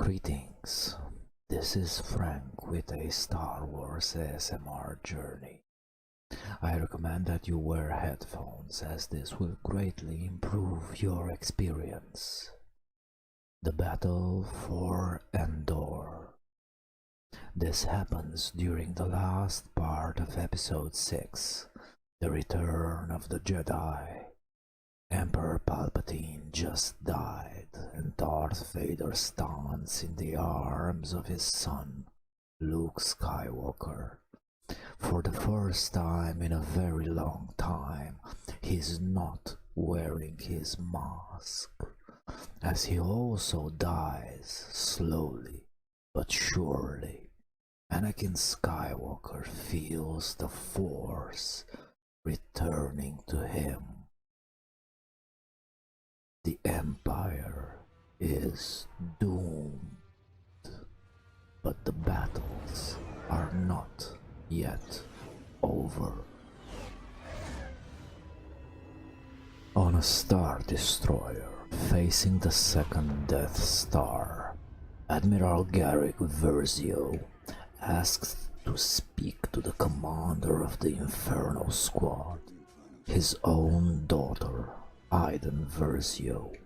Greetings, this is Frank with a Star Wars ASMR journey. I recommend that you wear headphones as this will greatly improve your experience. The battle for Endor. This happens during the last part of episode 6, The Return of the Jedi. Emperor Palpatine just died, and Darth Vader stands in the arms of his son, Luke Skywalker. For the first time in a very long time, he's not wearing his mask, as he also dies slowly but surely. Anakin Skywalker feels the Force returning to him. The Empire is doomed, but the battles are not yet over. On a Star Destroyer facing the second Death Star, Admiral Iden Versio asks to speak to the commander of the Inferno Squad, his own daughter, Iden Versio.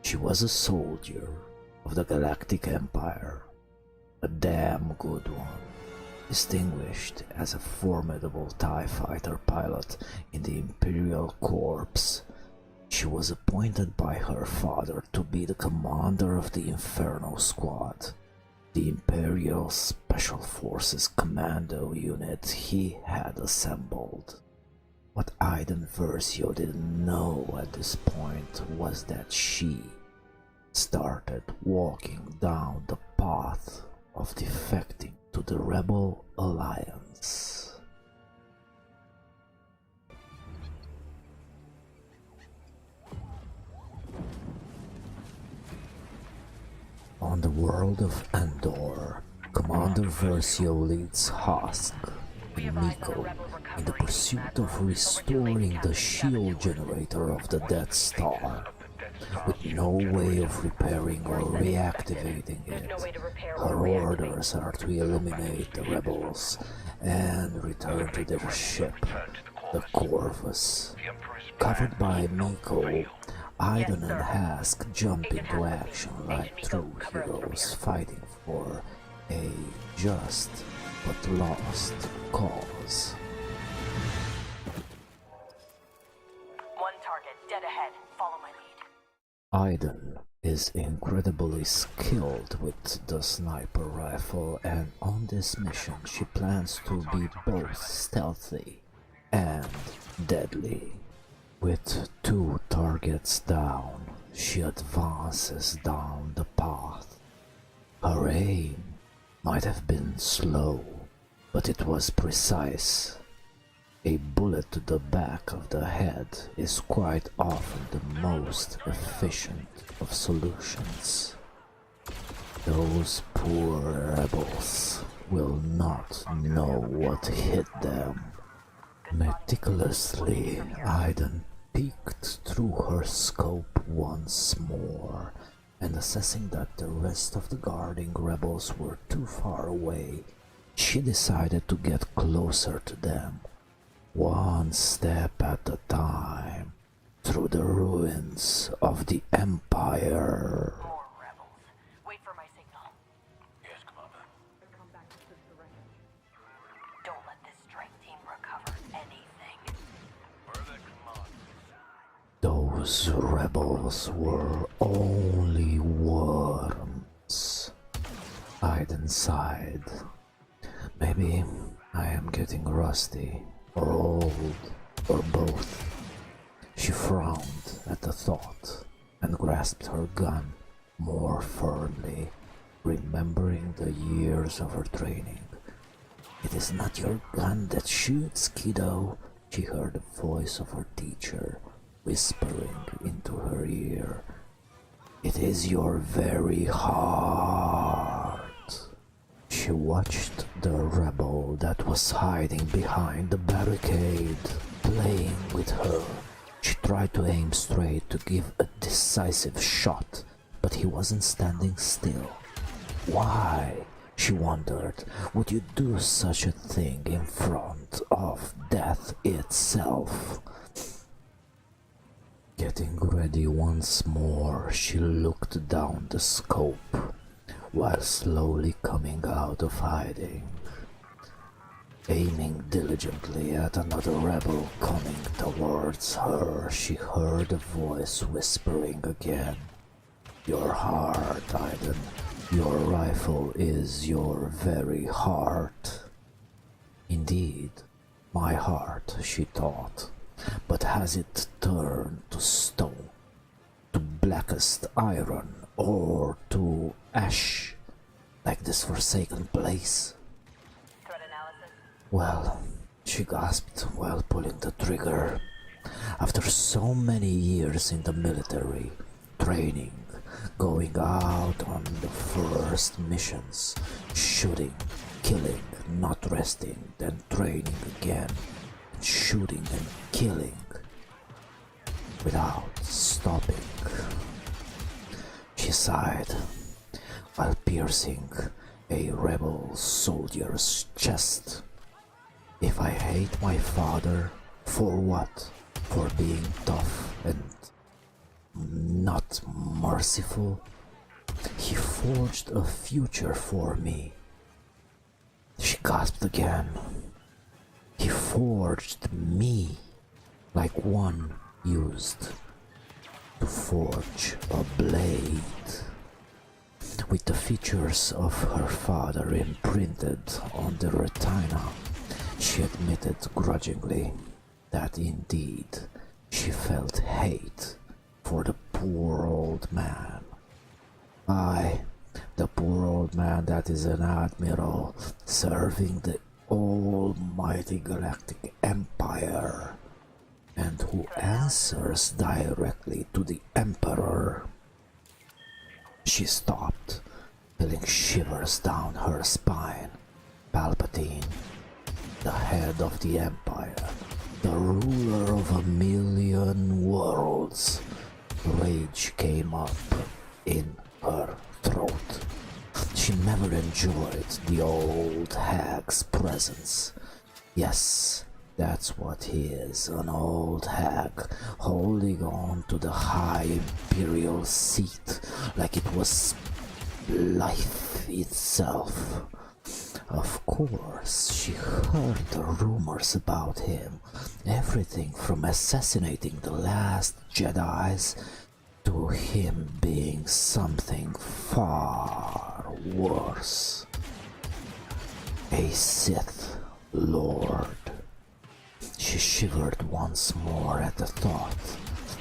She was a soldier of the Galactic Empire, a damn good one, distinguished as a formidable TIE fighter pilot in the Imperial Corps. She was appointed by her father to be the commander of the Inferno Squad, the Imperial Special Forces commando unit he had assembled. What Iden Versio didn't know at this point was that she started walking down the path of defecting to the Rebel Alliance. On the world of Endor, Commander Versio leads Husk and Miko in the pursuit of restoring the shield generator of the Death Star. With no way of repairing or reactivating it, her orders are to eliminate the rebels and return to their ship, the Corvus. Covered by Miko, Iden and Husk jump into action like true heroes fighting for a just but lost cause. One target, dead ahead. Follow my lead. Iden is incredibly skilled with the sniper rifle, and on this mission she plans to be both stealthy and deadly. With 2 targets down, she advances down the path. Her aim might have been slow, but it was precise. A bullet to the back of the head is quite often the most efficient of solutions. Those poor rebels will not know what hit them. Meticulously, Iden peeked through her scope once more, and assessing that the rest of the guarding rebels were too far away, she decided to get closer to them, one step at a time, through the ruins of the Empire. More rebels. Wait for my signal. Yes, Commander. Don't let this strike team recover anything. Further command. Those rebels were only worms. Iden sighed. Maybe I am getting rusty, or old, or both. She frowned at the thought and grasped her gun more firmly, remembering the years of her training. "It is not your gun that shoots, kiddo," she heard the voice of her teacher whispering into her ear. "It is your very heart." She watched the rebel that was hiding behind the barricade, playing with her. She tried to aim straight to give a decisive shot, but he wasn't standing still. Why, she wondered, would you do such a thing in front of death itself? Getting ready once more, she looked down the scope, while slowly coming out of hiding. Aiming diligently at another rebel coming towards her, she heard a voice whispering again. Your heart, Iden. Your rifle is your very heart. Indeed, my heart, she thought, but has it turned to stone, to blackest iron, or to ash, like this forsaken place? Threat analysis. Well, she gasped while pulling the trigger. After so many years in the military, training, going out on the first missions, shooting, killing, not resting, then training again, shooting and killing, without stopping. She sighed while piercing a rebel soldier's chest. If I hate my father, for what? For being tough and not merciful? He forged a future for me. She gasped again. He forged me like one used to forge a blade. With the features of her father imprinted on the retina, she admitted grudgingly that indeed she felt hate for the poor old man. Aye, the poor old man that is an admiral serving the almighty galactic empire, and who answers directly to the emperor. She stopped, feeling shivers down her spine. Palpatine, the head of the empire, the ruler of 1,000,000 worlds. Rage came up in her throat. She never enjoyed the old hag's presence. Yes, that's what he is, an old hag, holding on to the high imperial seat like it was life itself. Of course, she heard the rumors about him, everything from assassinating the last Jedis to him being something far worse. A Sith Lord. She shivered once more at the thought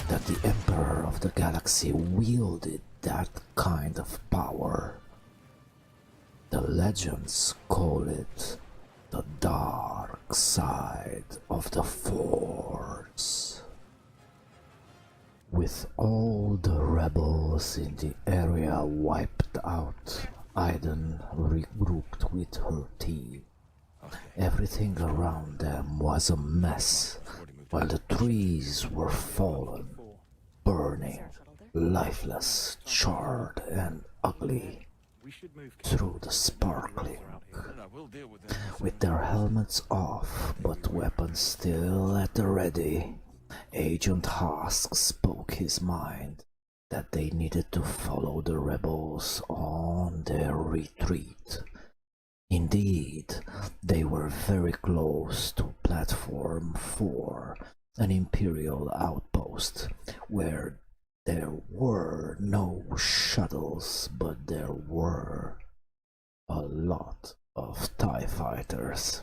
that the Emperor of the Galaxy wielded that kind of power. The legends call it the dark side of the Force. With all the rebels in the area wiped out, Iden regrouped with her team. Everything around them was a mess, while the trees were fallen, burning, lifeless, charred and ugly. Through the sparkling, with their helmets off but weapons still at the ready, Agent Hask spoke his mind that they needed to follow the rebels on their retreat. Indeed, they were very close to Platform 4, an Imperial outpost, where there were no shuttles, but there were a lot of TIE fighters.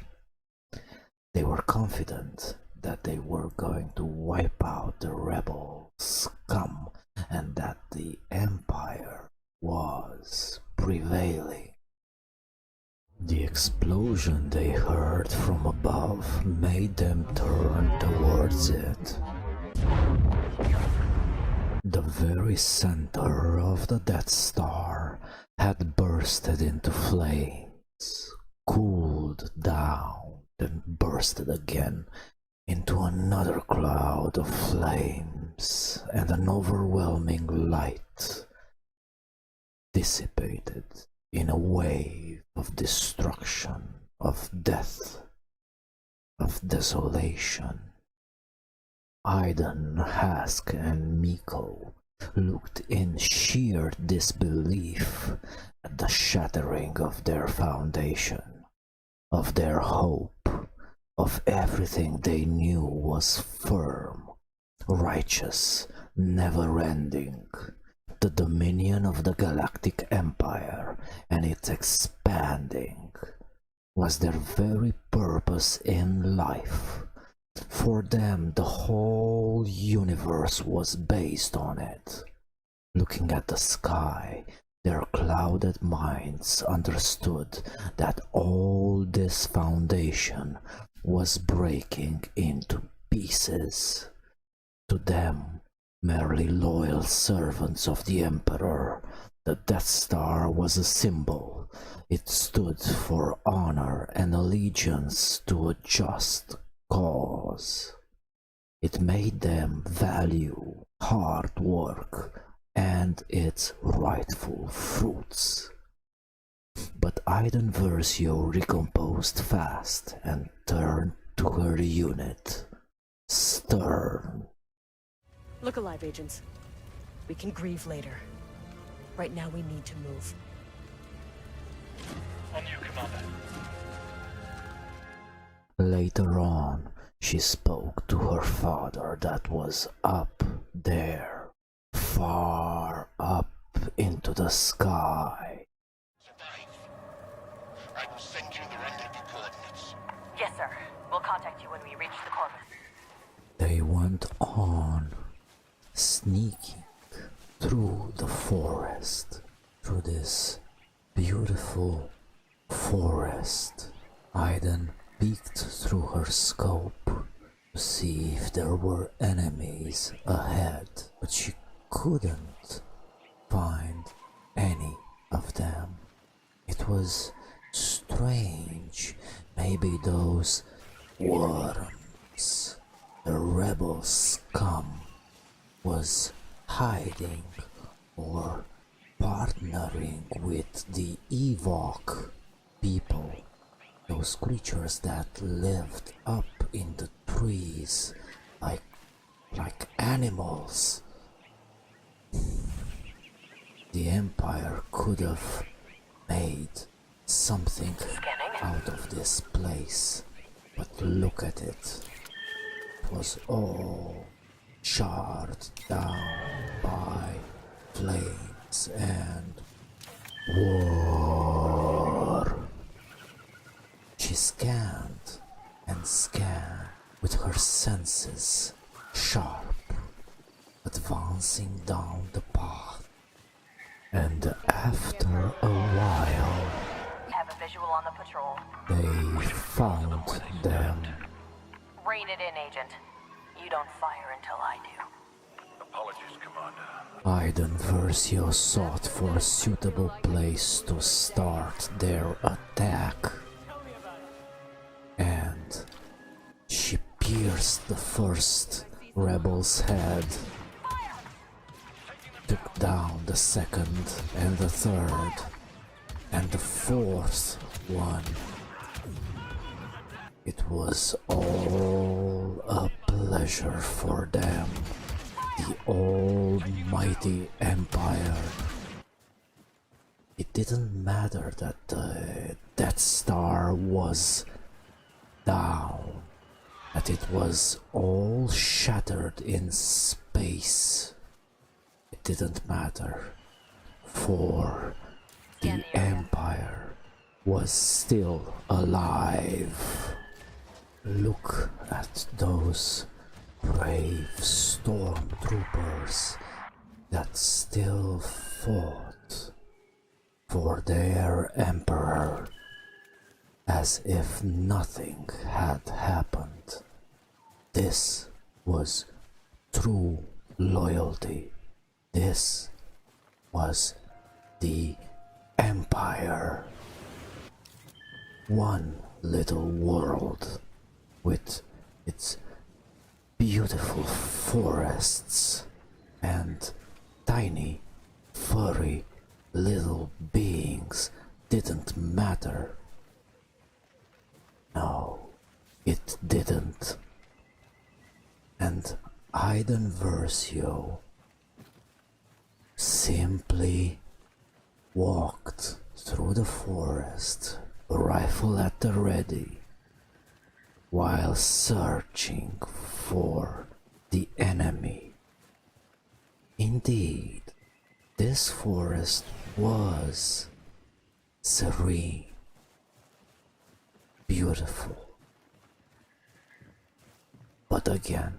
They were confident that they were going to wipe out the rebel scum and that the Empire was prevailing. The explosion they heard from above made them turn towards it. The very center of the Death Star had bursted into flames, cooled down, then bursted again into another cloud of flames and an overwhelming light. dissipated in a wave of destruction, of death, of desolation. Iden, Hask, and Miko looked in sheer disbelief at the shattering of their foundation, of their hope, of everything they knew was firm, righteous, never-ending. The dominion of the Galactic Empire and its expanding was their very purpose in life. For them, the whole universe was based on it. Looking at the sky, their clouded minds understood that all this foundation was breaking into pieces. To them, merely loyal servants of the Emperor, the Death Star was a symbol. It stood for honor and allegiance to a just cause. It made them value hard work and its rightful fruits. But Iden Versio recomposed fast and turned to her unit, stern. Look alive, agents. We can grieve later. Right now we need to move. On you, Commander. Later on, she spoke to her father that was up there, far up into the sky. Survive. I will send you the rendezvous coordinates. Yes, sir. We'll contact you when we reach the Corvus. They went on, sneaking through the forest, through this beautiful forest. Iden peeked through her scope to see if there were enemies ahead, but she couldn't find any of them. It was strange. Maybe those worms, the rebel scum, was hiding or partnering with the Ewok people, those creatures that lived up in the trees like animals. The Empire could have made something out of this place, but look at it. It was all charred down by flames and war. She scanned and scanned with her senses sharp, advancing down the path. And after a while, Have a visual on the patrol. they found them. Rein it in, Agent. You don't fire until I do. Apologies, Commander. Iden Versio sought for a suitable place to start their attack, and she pierced the first rebel's head, took down the second and the third, and the fourth one. It was all a pleasure for them, the almighty Empire. It didn't matter that the Death Star was down, that it was all shattered in space. It didn't matter, for the Empire was still alive. Look at those brave stormtroopers that still fought for their Emperor as if nothing had happened. This was true loyalty. This was the Empire. One little world with its beautiful forests and tiny furry little beings didn't matter. No, it didn't. And Iden Versio simply walked through the forest, a rifle at the ready, while searching for the enemy. Indeed, this forest was serene, beautiful. But again,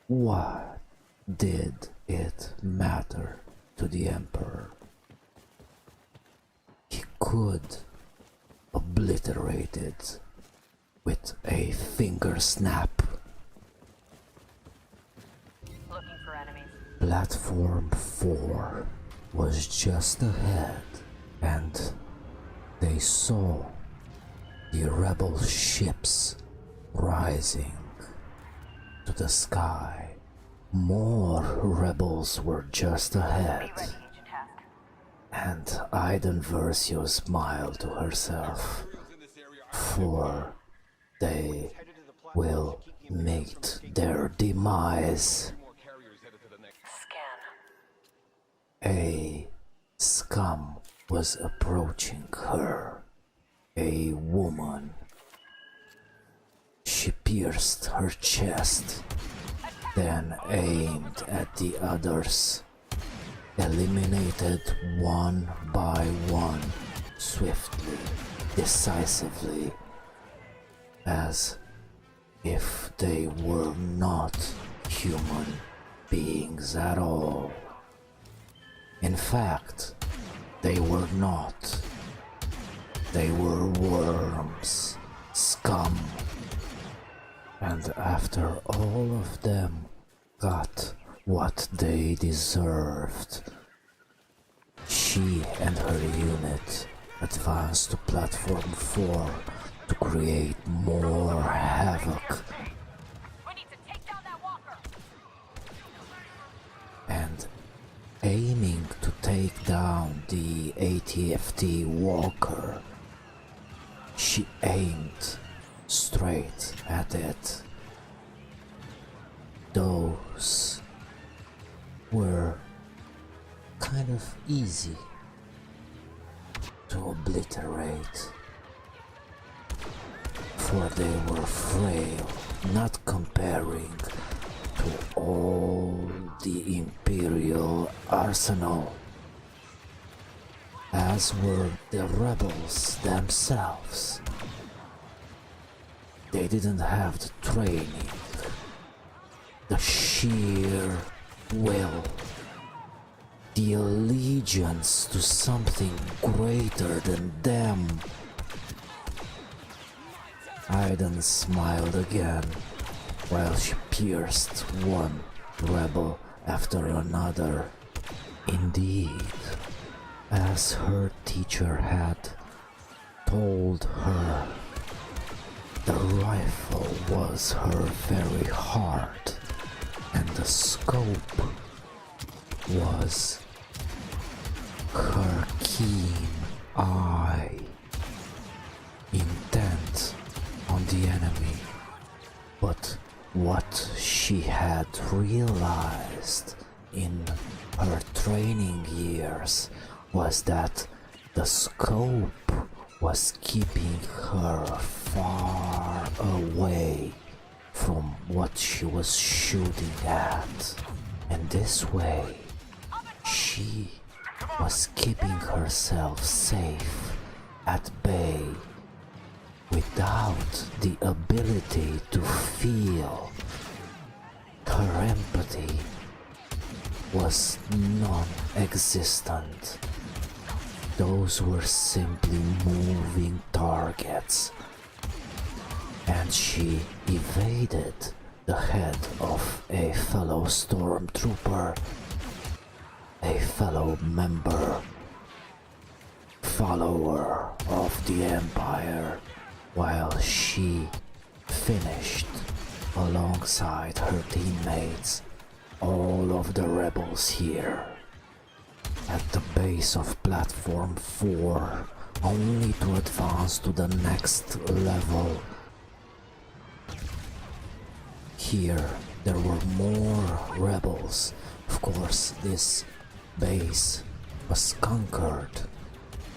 what did it matter to the Emperor? He could obliterate it with a finger snap. Looking for enemies. Platform 4 was just ahead, and they saw the rebel ships rising to the sky. More rebels were just ahead, Be ready, Agent Hask. and Iden Versio smiled to herself, for they will meet their demise. Scan. A scum was approaching her, a woman. She pierced her chest, then aimed at the others, eliminated one by one, swiftly, decisively, as if they were not human beings at all. In fact, they were not. They were worms, scum. And after all of them got what they deserved, she and her unit advanced to Platform 4 to create more havoc. We need to take down that walker. And aiming to take down the ATFT walker, she aimed straight at it. Those were kind of easy to obliterate, for they were frail, not comparing to all the Imperial arsenal, as were the rebels themselves. They didn't have the training, the sheer will, the allegiance to something greater than them. Iden smiled again, while she pierced one rebel after another. Indeed, as her teacher had told her, the rifle was her very heart, and the scope was her keen eye, intent on the enemy. But what she had realized in her training years was that the scope was keeping her far away from what she was shooting at. And this way, she was keeping herself safe at bay without the ability to feel. Her empathy was non-existent. Those were simply moving targets, and she evaded the head of a fellow stormtrooper, a fellow member, follower of the Empire, while she finished alongside her teammates all of the rebels here. at the base of platform 4, only to advance to the next level. Here there were more rebels. Of course, this base was conquered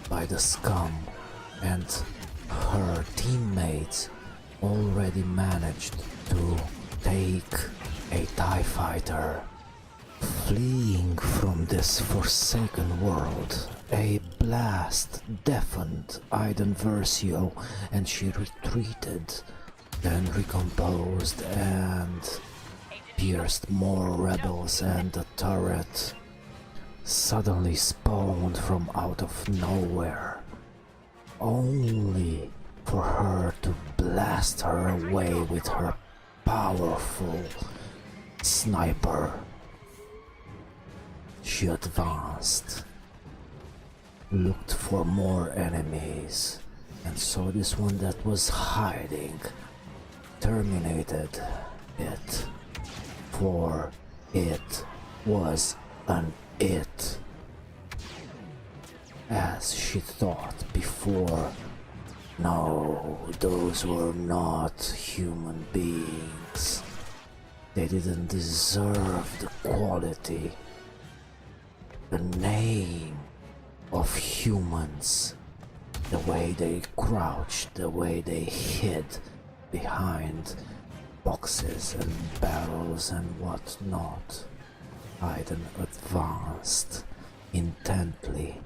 by the scum, and her teammates already managed to take a TIE fighter. Fleeing from this forsaken world, a blast deafened Iden Versio, and she retreated, then recomposed and pierced more rebels, and the turret suddenly spawned from out of nowhere, only for her to blast her away with her powerful sniper. She advanced, looked for more enemies, and saw this one that was hiding, terminated it, for it was an it, as she thought before. No, those were not human beings. They didn't deserve the quality, the name of humans, the way they crouched, the way they hid behind boxes and barrels and whatnot. Iden advanced intently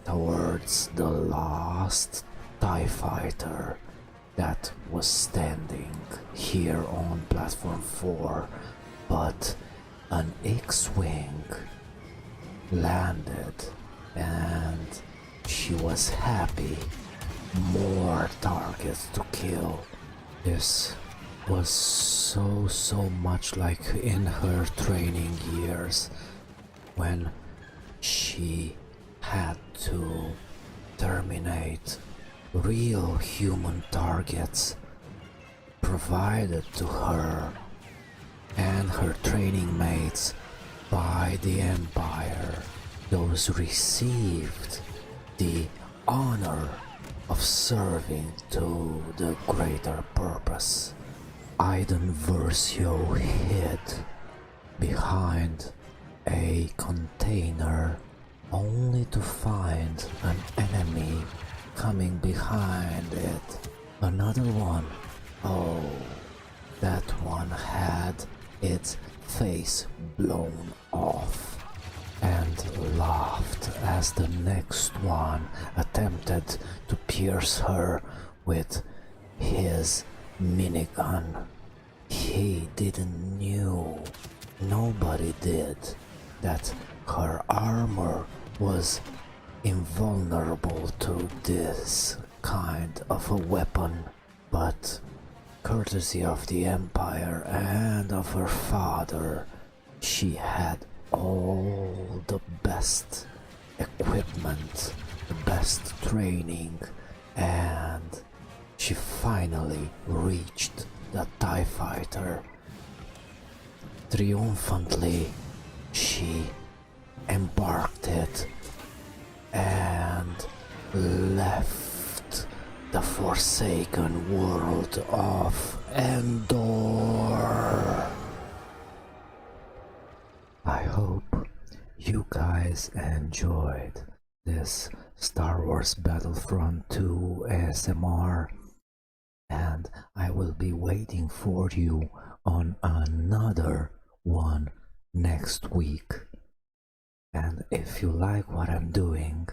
towards the last TIE fighter that was standing here on platform 4, but an X-Wing landed and she was happy. More targets to kill. This was so much like in her training years, when she had to terminate real human targets provided to her and her training mates by the Empire, those received the honor of serving to the greater purpose. Iden Versio hid behind a container, only to find an enemy coming behind it. Another one. Oh, that one had its face blown off and laughed as the next one attempted to pierce her with his minigun. He didn't knew, nobody did, that her armor was invulnerable to this kind of a weapon, but courtesy of the Empire and of her father, she had all the best equipment, the best training, and she finally reached the TIE fighter. Triumphantly, she embarked it and left the forsaken world of Endor. I hope you guys enjoyed this Star Wars Battlefront II ASMR, and I will be waiting for you on another one next week. And if you like what I'm doing,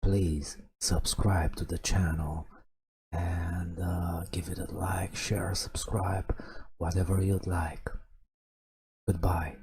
please subscribe to the channel and give it a like, share, subscribe, whatever you'd like. Goodbye.